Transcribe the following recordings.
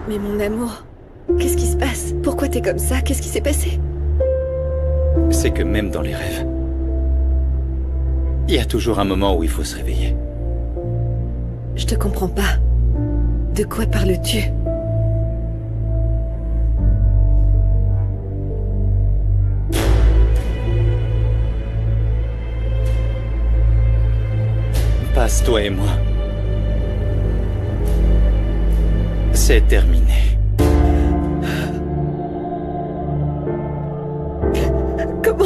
Mais mon amour, qu'est-ce qui se passe? Pourquoi t'es comme ça? Qu'est-ce qui s'est passé? C'est que même dans les rêves, il y a toujours un moment où il faut se réveiller. Je te comprends pas. De quoi parles-tu? Passe, toi et moi. C'est terminé. Comment?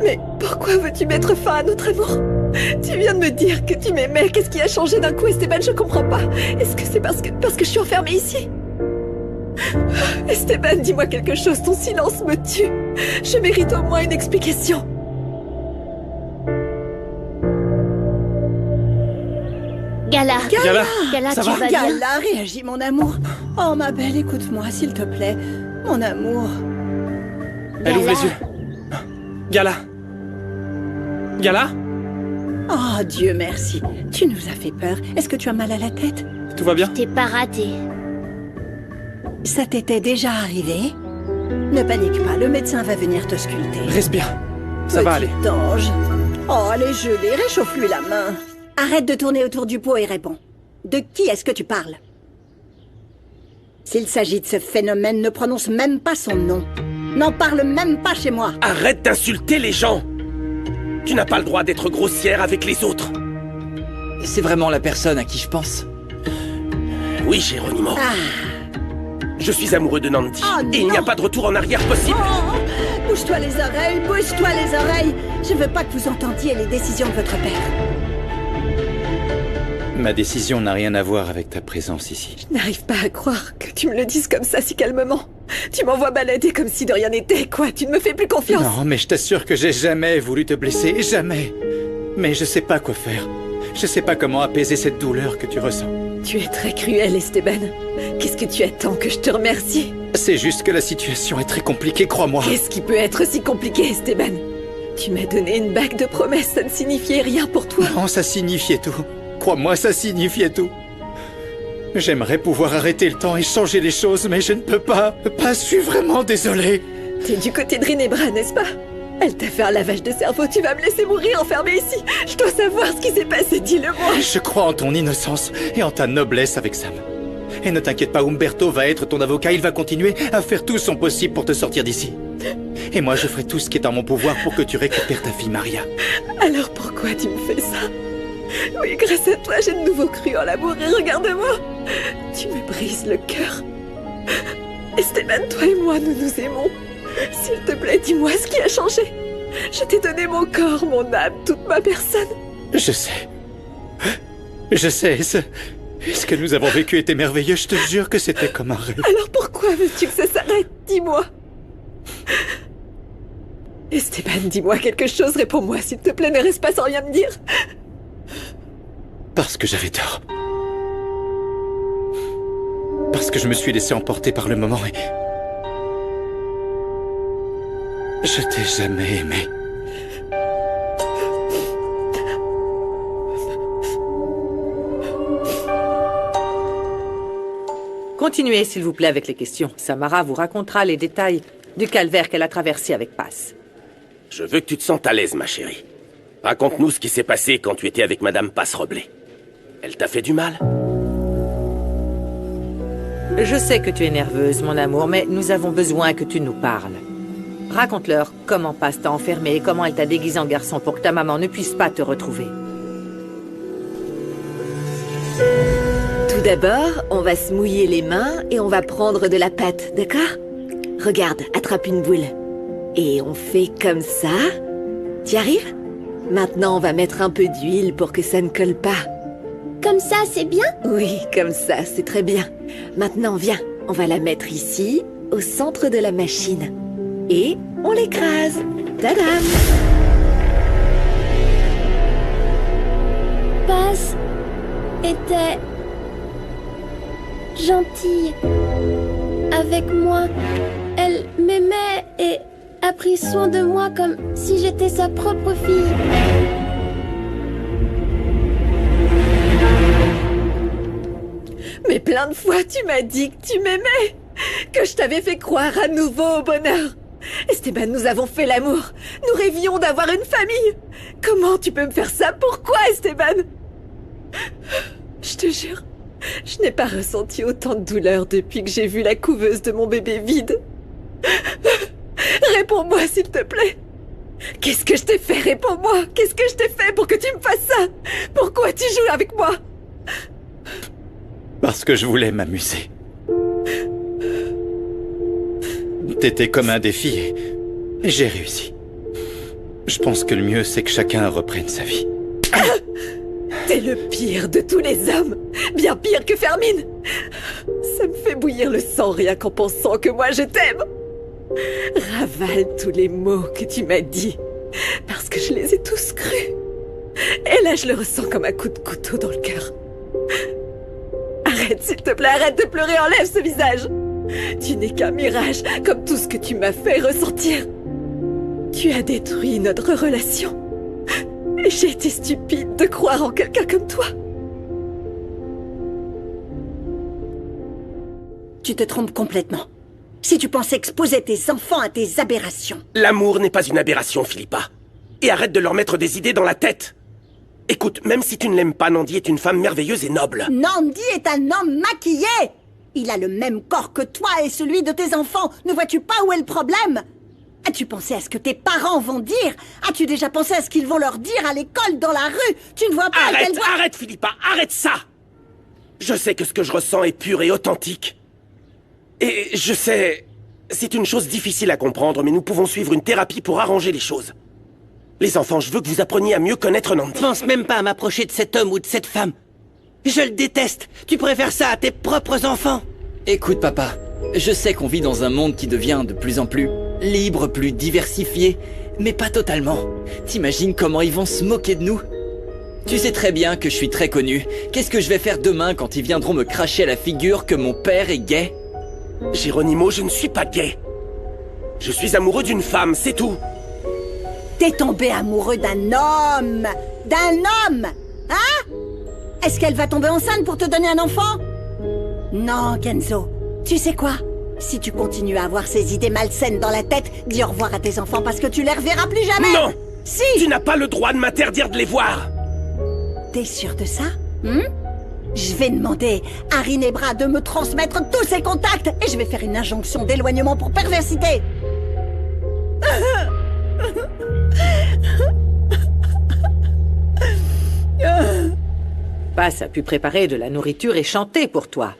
Mais pourquoi veux-tu mettre fin à notre amour? Tu viens de me dire que tu m'aimais. Qu'est-ce qui a changé d'un coup, Esteban? Je comprends pas. Est-ce que c'est parce que je suis enfermée ici? Esteban, dis-moi quelque chose. Ton silence me tue. Je mérite au moins une explication. Gala, Ça tu va vas bien? Gala, réagis mon amour. Oh ma belle, écoute-moi s'il te plaît. Mon amour. Elle ouvre les yeux. Gala. Gala? Oh Dieu merci. Tu nous as fait peur. Est-ce que tu as mal à la tête? Tout va bien? T'es pas raté. Ça t'était déjà arrivé? Ne panique pas, le médecin va venir te sculpter. Reste bien. Ça va aller. Petit ange. Oh, elle est gelée, réchauffe-lui la main. Arrête de tourner autour du pot et réponds. De qui est-ce que tu parles? S'il s'agit de ce phénomène, ne prononce même pas son nom. N'en parle même pas chez moi. Arrête d'insulter les gens! Tu n'as pas le droit d'être grossière avec les autres. C'est vraiment la personne à qui je pense. Oui, Geronimo. Je suis amoureux de Nandi. Oh, et il n'y a non. pas de retour en arrière possible. Oh, bouge-toi les oreilles, bouge-toi les oreilles. Je veux pas que vous entendiez les décisions de votre père. Ma décision n'a rien à voir avec ta présence ici. Je n'arrive pas à croire que tu me le dises comme ça si calmement. Tu m'envoies balader comme si de rien n'était. Quoi, tu ne me fais plus confiance? Non, mais je t'assure que j'ai jamais voulu te blesser, jamais. Mais je sais pas quoi faire. Je sais pas comment apaiser cette douleur que tu ressens. Tu es très cruel, Esteban. Qu'est-ce que tu attends que je te remercie? C'est juste que la situation est très compliquée, crois-moi. Qu'est-ce qui peut être si compliqué, Esteban? Tu m'as donné une bague de promesses, ça ne signifiait rien pour toi. Non, ça signifiait tout. Crois-moi, ça signifiait tout. J'aimerais pouvoir arrêter le temps et changer les choses, mais je ne peux pas. Je suis vraiment désolé. T'es du côté de Rinebra, n'est-ce pas? Elle t'a fait un lavage de cerveau, tu vas me laisser mourir enfermée ici. Je dois savoir ce qui s'est passé, dis-le-moi. Je crois en ton innocence et en ta noblesse avec Sam. Et ne t'inquiète pas, Umberto va être ton avocat, il va continuer à faire tout son possible pour te sortir d'ici. Et moi, je ferai tout ce qui est en mon pouvoir pour que tu récupères ta fille, Maria. Alors pourquoi tu me fais ça? Oui, grâce à toi, j'ai de nouveau cru en l'amour et regarde-moi. Tu me brises le cœur. Esteban, toi et moi, nous nous aimons. S'il te plaît, dis-moi ce qui a changé. Je t'ai donné mon corps, mon âme, toute ma personne. Je sais. Je sais. Ce que nous avons vécu était merveilleux. Je te jure que c'était comme un rêve. Alors pourquoi veux-tu que ça s'arrête? Dis-moi. Esteban, dis-moi quelque chose. Réponds-moi, s'il te plaît. Ne reste pas sans rien me dire. Parce que j'avais tort. Parce que je me suis laissé emporter par le moment et... Je t'ai jamais aimé. Continuez, s'il vous plaît, avec les questions. Samara vous racontera les détails du calvaire qu'elle a traversé avec Paz. Je veux que tu te sentes à l'aise, ma chérie. Raconte-nous ce qui s'est passé quand tu étais avec Madame Passroblé. Elle t'a fait du mal? Je sais que tu es nerveuse, mon amour, mais nous avons besoin que tu nous parles. Raconte-leur comment Paz t'a enfermée et comment elle t'a déguisé en garçon pour que ta maman ne puisse pas te retrouver. Tout d'abord, on va se mouiller les mains et on va prendre de la pâte, d'accord? Regarde, attrape une boule. Et on fait comme ça. T'y arrives? Maintenant, on va mettre un peu d'huile pour que ça ne colle pas. Comme ça, c'est bien? Oui, comme ça, c'est très bien. Maintenant, viens, on va la mettre ici, au centre de la machine. Et on l'écrase. Tadam! Paz était gentille avec moi. Elle m'aimait et a pris soin de moi comme si j'étais sa propre fille. Mais plein de fois, tu m'as dit que tu m'aimais, que je t'avais fait croire à nouveau au bonheur. Esteban, nous avons fait l'amour. Nous rêvions d'avoir une famille. Comment tu peux me faire ça? Pourquoi, Esteban? Je te jure, je n'ai pas ressenti autant de douleur depuis que j'ai vu la couveuse de mon bébé vide. Réponds-moi, s'il te plaît. Qu'est-ce que je t'ai fait? Réponds-moi. Qu'est-ce que je t'ai fait pour que tu me fasses ça? Pourquoi tu joues avec moi? Parce que je voulais m'amuser. T'étais comme un défi et j'ai réussi. Je pense que le mieux, c'est que chacun reprenne sa vie. T'es le pire de tous les hommes. Bien pire que Fermine. Ça me fait bouillir le sang rien qu'en pensant que moi je t'aime. Ravale tous les mots que tu m'as dit, parce que je les ai tous crus. Et là, je le ressens comme un coup de couteau dans le cœur. Arrête, s'il te plaît, arrête de pleurer, enlève ce visage. Tu n'es qu'un mirage, comme tout ce que tu m'as fait ressentir. Tu as détruit notre relation. Et j'ai été stupide de croire en quelqu'un comme toi. Tu te trompes complètement. Si tu pensais exposer tes enfants à tes aberrations. L'amour n'est pas une aberration, Philippa. Et arrête de leur mettre des idées dans la tête. Écoute, même si tu ne l'aimes pas, Nandi est une femme merveilleuse et noble. Nandi est un homme maquillé. Il a le même corps que toi et celui de tes enfants. Ne vois-tu pas où est le problème? As-tu pensé à ce que tes parents vont dire? As-tu déjà pensé à ce qu'ils vont leur dire à l'école, dans la rue? Tu ne vois pas à quel point... Arrête, Philippa, arrête ça! Je sais que ce que je ressens est pur et authentique. Et je sais... C'est une chose difficile à comprendre, mais nous pouvons suivre une thérapie pour arranger les choses. Les enfants, je veux que vous appreniez à mieux connaître Nandi. Pense même pas à m'approcher de cet homme ou de cette femme. Je le déteste. Tu préfères ça à tes propres enfants. Écoute, papa, je sais qu'on vit dans un monde qui devient de plus en plus libre, plus diversifié, mais pas totalement. T'imagines comment ils vont se moquer de nous? Tu sais très bien que je suis très connu. Qu'est-ce que je vais faire demain quand ils viendront me cracher à la figure que mon père est gay? Geronimo, je ne suis pas gay. Je suis amoureux d'une femme, c'est tout. T'es tombé amoureux d'un homme. D'un homme. Hein? Est-ce qu'elle va tomber enceinte pour te donner un enfant? Non, Kenzo. Tu sais quoi? Si tu continues à avoir ces idées malsaines dans la tête, dis au revoir à tes enfants parce que tu les reverras plus jamais. Non! Si! Tu n'as pas le droit de m'interdire de les voir. T'es sûr de ça? Je vais demander à Rinebra de me transmettre tous ses contacts et je vais faire une injonction d'éloignement pour perversité. Passe a pu préparer de la nourriture et chanter pour toi.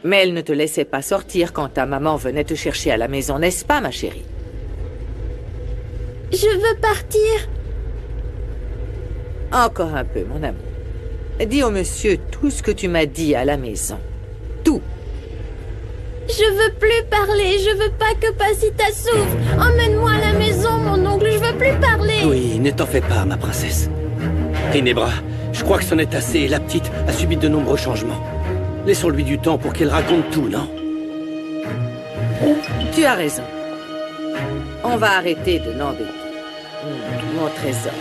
Mais elle ne te laissait pas sortir quand ta maman venait te chercher à la maison, n'est-ce pas, ma chérie? Je veux partir. Encore un peu, mon amour. Dis au monsieur tout ce que tu m'as dit à la maison. Tout. Je veux plus parler. Je veux pas que Pasita souffre. Emmène-moi à la maison, mon oncle. Je veux plus parler. Oui, ne t'en fais pas, ma princesse. Rinebra, je crois que c'en est assez. La petite a subi de nombreux changements. Laissons-lui du temps pour qu'elle raconte tout, non? Tu as raison. On va arrêter de l'embêter. Mon trésor.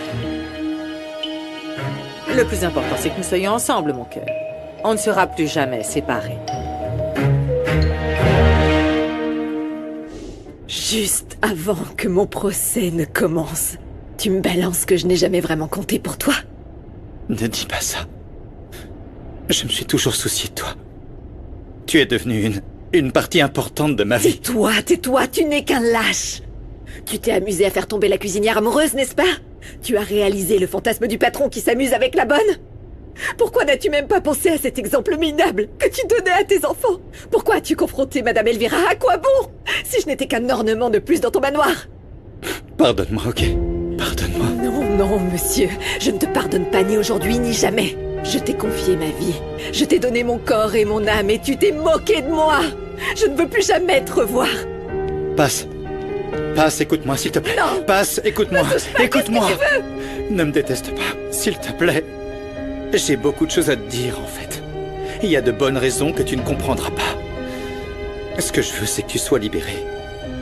Le plus important, c'est que nous soyons ensemble, mon cœur. On ne sera plus jamais séparés. Juste avant que mon procès ne commence, tu me balances que je n'ai jamais vraiment compté pour toi. Ne dis pas ça. Je me suis toujours soucié de toi. Tu es devenue une partie importante de ma vie. Tais-toi, tu n'es qu'un lâche. Tu t'es amusé à faire tomber la cuisinière amoureuse, n'est-ce pas? Tu as réalisé le fantasme du patron qui s'amuse avec la bonne? Pourquoi n'as-tu même pas pensé à cet exemple minable que tu donnais à tes enfants? Pourquoi as-tu confronté Madame Elvira? À quoi bon? Si je n'étais qu'un ornement de plus dans ton manoir. Pardonne-moi, ok? Pardonne-moi. Non, monsieur. Je ne te pardonne pas ni aujourd'hui ni jamais. Je t'ai confié ma vie. Je t'ai donné mon corps et mon âme et tu t'es moqué de moi. Je ne veux plus jamais te revoir. Passe, écoute-moi, s'il te plaît. Non. Passe, écoute-moi. Écoute-moi. Qu'est-ce que tu veux? Ne me déteste pas, s'il te plaît. J'ai beaucoup de choses à te dire, en fait. Il y a de bonnes raisons que tu ne comprendras pas. Ce que je veux, c'est que tu sois libéré.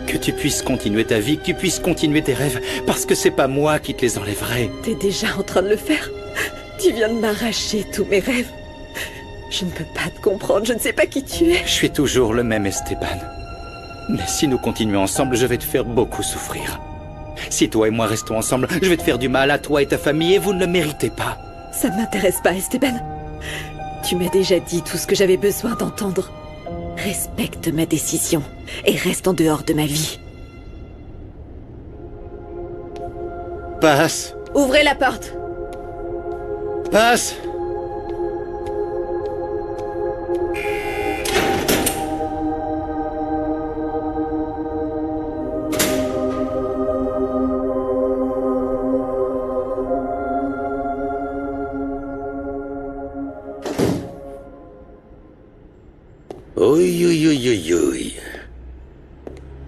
Que tu puisses continuer ta vie, que tu puisses continuer tes rêves. Parce que c'est pas moi qui te les enlèverai. T'es déjà en train de le faire. Tu viens de m'arracher tous mes rêves. Je ne peux pas te comprendre, je ne sais pas qui tu es. Je suis toujours le même Esteban. Mais si nous continuons ensemble, je vais te faire beaucoup souffrir. Si toi et moi restons ensemble, je vais te faire du mal à toi et ta famille et vous ne le méritez pas. Ça ne m'intéresse pas, Esteban. Tu m'as déjà dit tout ce que j'avais besoin d'entendre. Respecte ma décision et reste en dehors de ma vie. Passe. Ouvrez la porte. Passe. Oui, oui, oui, oui, oui.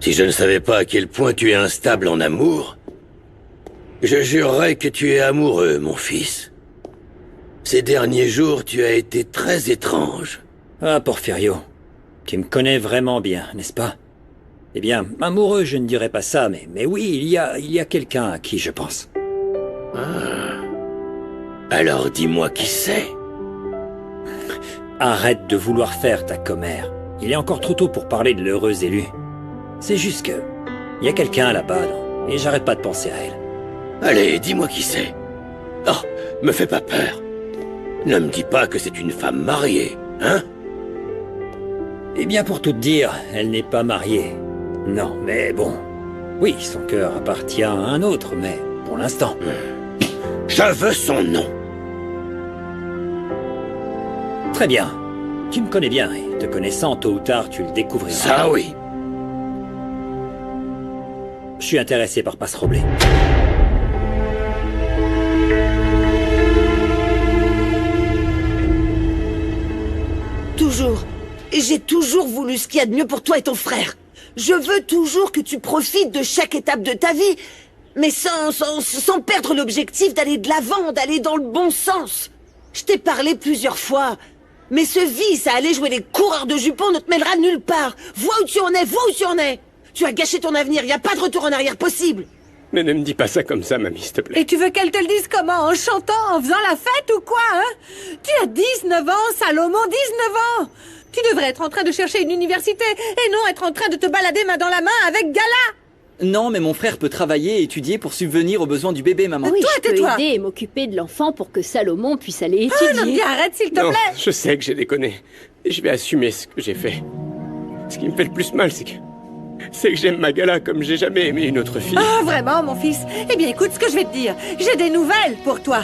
Si je ne savais pas à quel point tu es instable en amour, je jurerais que tu es amoureux, mon fils. Ces derniers jours, tu as été très étrange. Ah, Porfirio, tu me connais vraiment bien, n'est-ce pas? Eh bien, amoureux, je ne dirais pas ça, mais oui, il y a quelqu'un à qui je pense. Ah. Alors dis-moi qui c'est. Arrête de vouloir faire ta commère. Il est encore trop tôt pour parler de l'heureuse élue. C'est juste que... il y a quelqu'un là-bas, et j'arrête pas de penser à elle. Allez, dis-moi qui c'est. Oh, me fais pas peur. Ne me dis pas que c'est une femme mariée, hein? Eh bien, pour tout te dire, elle n'est pas mariée. Non, mais bon... oui, son cœur appartient à un autre, mais pour l'instant... Je veux son nom. Très bien. Tu me connais bien, et te connaissant, tôt ou tard, tu le découvriras. Ça, oui. Je suis intéressé par Passroblé. Toujours. Et j'ai toujours voulu ce qu'il y a de mieux pour toi et ton frère. Je veux toujours que tu profites de chaque étape de ta vie, mais sans perdre l'objectif d'aller de l'avant, d'aller dans le bon sens. Je t'ai parlé plusieurs fois, mais ce vice à aller jouer les coureurs de jupons ne te mènera nulle part. Vois où tu en es, vois où tu en es. Tu as gâché ton avenir, il n'y a pas de retour en arrière possible. Mais ne me dis pas ça comme ça, mamie, s'il te plaît. Et tu veux qu'elle te le dise comment? En chantant, en faisant la fête ou quoi, hein? Tu as 19 ans, Salomon, 19 ans! Tu devrais être en train de chercher une université, et non être en train de te balader main dans la main avec Gala! Non, mais mon frère peut travailler et étudier pour subvenir aux besoins du bébé, maman. Oui, Toi, je peux tais-toi. aider et m'occuper de l'enfant pour que Salomon puisse aller Oh non, étudier. bien arrête s'il te Non, plaît! je sais que j'ai déconné. Et je vais assumer ce que j'ai fait. Ce qui me fait le plus mal, c'est que j'aime ma Gala comme j'ai jamais aimé une autre fille. Ah, vraiment, mon fils? Eh bien, écoute ce que je vais te dire. J'ai des nouvelles pour toi.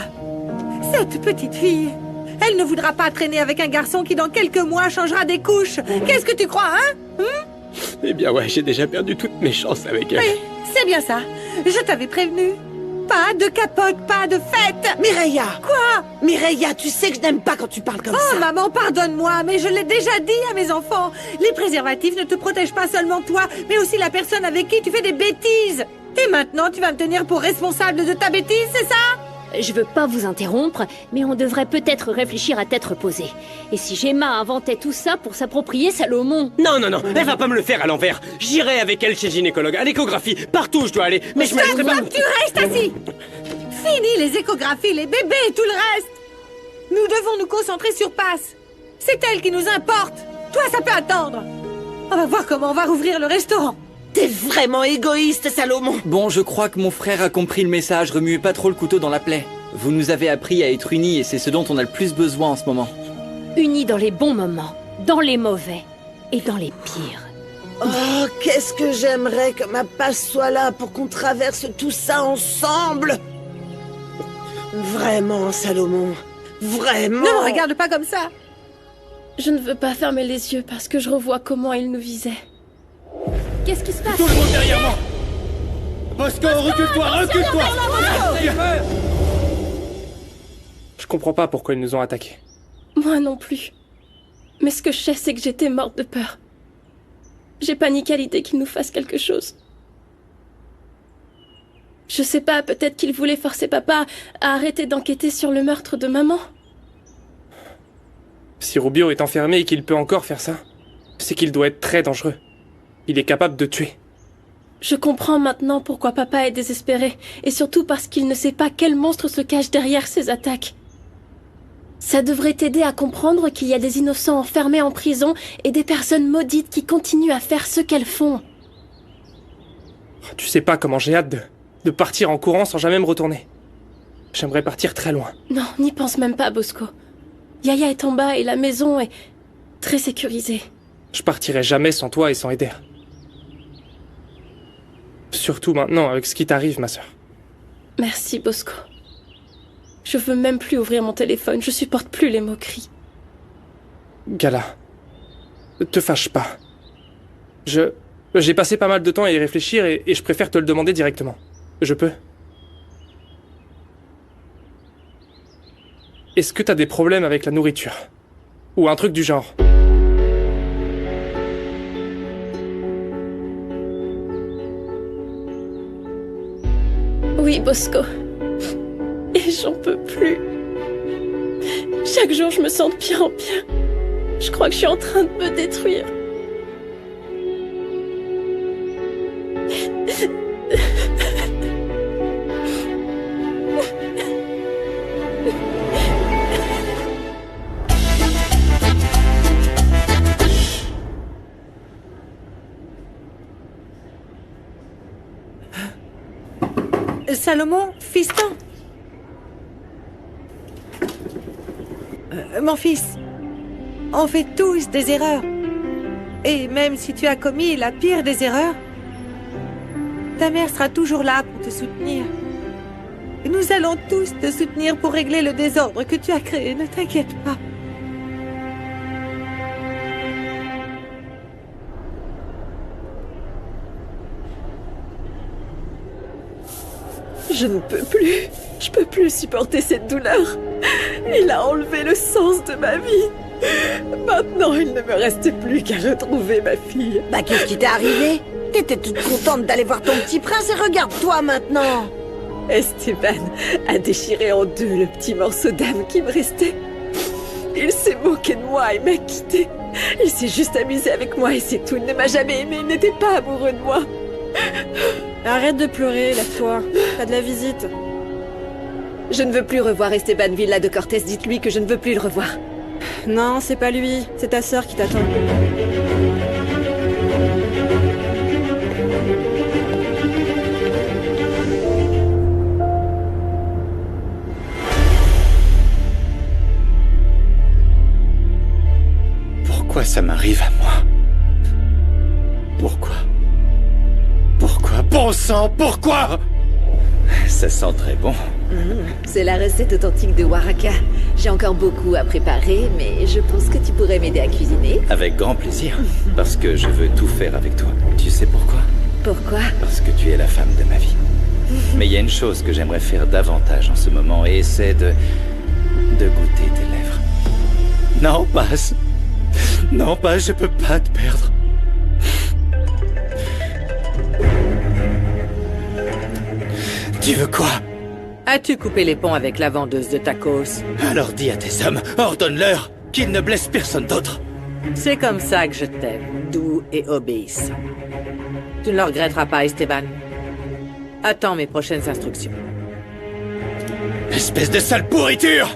Cette petite fille, elle ne voudra pas traîner avec un garçon qui, dans quelques mois, changera des couches. Qu'est-ce que tu crois, hein? Eh bien ouais, j'ai déjà perdu toutes mes chances avec elle. Oui, c'est bien ça. Je t'avais prévenu. Pas de capote, pas de fête. Mireia! Quoi? Mireia, tu sais que je n'aime pas quand tu parles comme Oh, ça. maman, pardonne-moi, mais je l'ai déjà dit à mes enfants. Les préservatifs ne te protègent pas seulement toi, mais aussi la personne avec qui tu fais des bêtises. Et maintenant, tu vas me tenir pour responsable de ta bêtise, c'est ça? Je veux pas vous interrompre, mais on devrait peut-être réfléchir à tête reposée. Et si Gemma inventait tout ça pour s'approprier Salomon? Non, non, non, elle va pas me le faire à l'envers. J'irai avec elle chez le gynécologue, à l'échographie, partout où je dois aller. Mais je me laisserai pas... Tu restes assis. Fini les échographies, les bébés et tout le reste. Nous devons nous concentrer sur Passe. C'est elle qui nous importe. Toi, ça peut attendre. On va voir comment on va rouvrir le restaurant. T'es vraiment égoïste, Salomon. Bon, je crois que mon frère a compris le message. Remuez pas trop le couteau dans la plaie. Vous nous avez appris à être unis et c'est ce dont on a le plus besoin en ce moment. Unis dans les bons moments, dans les mauvais et dans les pires. Oh, qu'est-ce que j'aimerais que ma Passe soit là pour qu'on traverse tout ça ensemble. Vraiment, Salomon. Vraiment. Ne me regarde pas comme ça. Je ne veux pas fermer les yeux parce que je revois comment il nous visait. Qu'est-ce qui se passe? Tout le monde derrière moi! Bosco, recule-toi, recule-toi! Je comprends pas pourquoi ils nous ont attaqués. Moi non plus. Mais ce que je sais, c'est que j'étais morte de peur. J'ai paniqué à l'idée qu'ils nous fassent quelque chose. Je sais pas, peut-être qu'ils voulaient forcer papa à arrêter d'enquêter sur le meurtre de maman. Si Rubio est enfermé et qu'il peut encore faire ça, c'est qu'il doit être très dangereux. Il est capable de tuer. Je comprends maintenant pourquoi papa est désespéré, et surtout parce qu'il ne sait pas quel monstre se cache derrière ces attaques. Ça devrait t'aider à comprendre qu'il y a des innocents enfermés en prison et des personnes maudites qui continuent à faire ce qu'elles font. Tu sais pas comment j'ai hâte de partir en courant sans jamais me retourner. J'aimerais partir très loin. Non, n'y pense même pas, Bosco. Yaya est en bas et la maison est très sécurisée. Je partirai jamais sans toi et sans Eder. Surtout maintenant, avec ce qui t'arrive, ma sœur. Merci, Bosco. Je veux même plus ouvrir mon téléphone, je supporte plus les moqueries. Gala, te fâche pas. J'ai passé pas mal de temps à y réfléchir et je préfère te le demander directement. Je peux? Est-ce que t'as des problèmes avec la nourriture? Ou un truc du genre? Oui, Bosco. Et j'en peux plus. Chaque jour, je me sens de pire en pire. Je crois que je suis en train de me détruire. Salomon, fiston. Mon fils, on fait tous des erreurs. Et même si tu as commis la pire des erreurs, ta mère sera toujours là pour te soutenir. Nous allons tous te soutenir pour régler le désordre que tu as créé, ne t'inquiète pas. Je ne peux plus. Je peux plus supporter cette douleur. Il a enlevé le sens de ma vie. Maintenant, il ne me reste plus qu'à retrouver ma fille. Bah, qu'est-ce qui t'est arrivé? T'étais toute contente d'aller voir ton petit prince et regarde-toi maintenant. Esteban a déchiré en deux le petit morceau d'âme qui me restait. Il s'est moqué de moi et m'a quitté. Il s'est juste amusé avec moi et c'est tout. Il ne m'a jamais aimé, il n'était pas amoureux de moi. Arrête de pleurer, lève-toi. T'as de la visite. Je ne veux plus revoir Esteban Villa de Cortés. Dites-lui que je ne veux plus le revoir. Non, c'est pas lui. C'est ta sœur qui t'attend. Pourquoi ça m'arrive à moi? Pourquoi? Bon sang, pourquoi? Ça sent très bon. C'est la recette authentique de Waraka. J'ai encore beaucoup à préparer, mais je pense que tu pourrais m'aider à cuisiner. Avec grand plaisir, parce que je veux tout faire avec toi. Tu sais pourquoi? Pourquoi? Parce que tu es la femme de ma vie. Mais il y a une chose que j'aimerais faire davantage en ce moment, et c'est de goûter tes lèvres. Non, passe. Non, pas, je peux pas te perdre. Tu veux quoi? As-tu coupé les ponts avec la vendeuse de tacos? Alors dis à tes hommes, ordonne-leur qu'ils ne blessent personne d'autre. C'est comme ça que je t'aime, doux et obéissant. Tu ne le regretteras pas, Esteban. Attends mes prochaines instructions. Espèce de sale pourriture!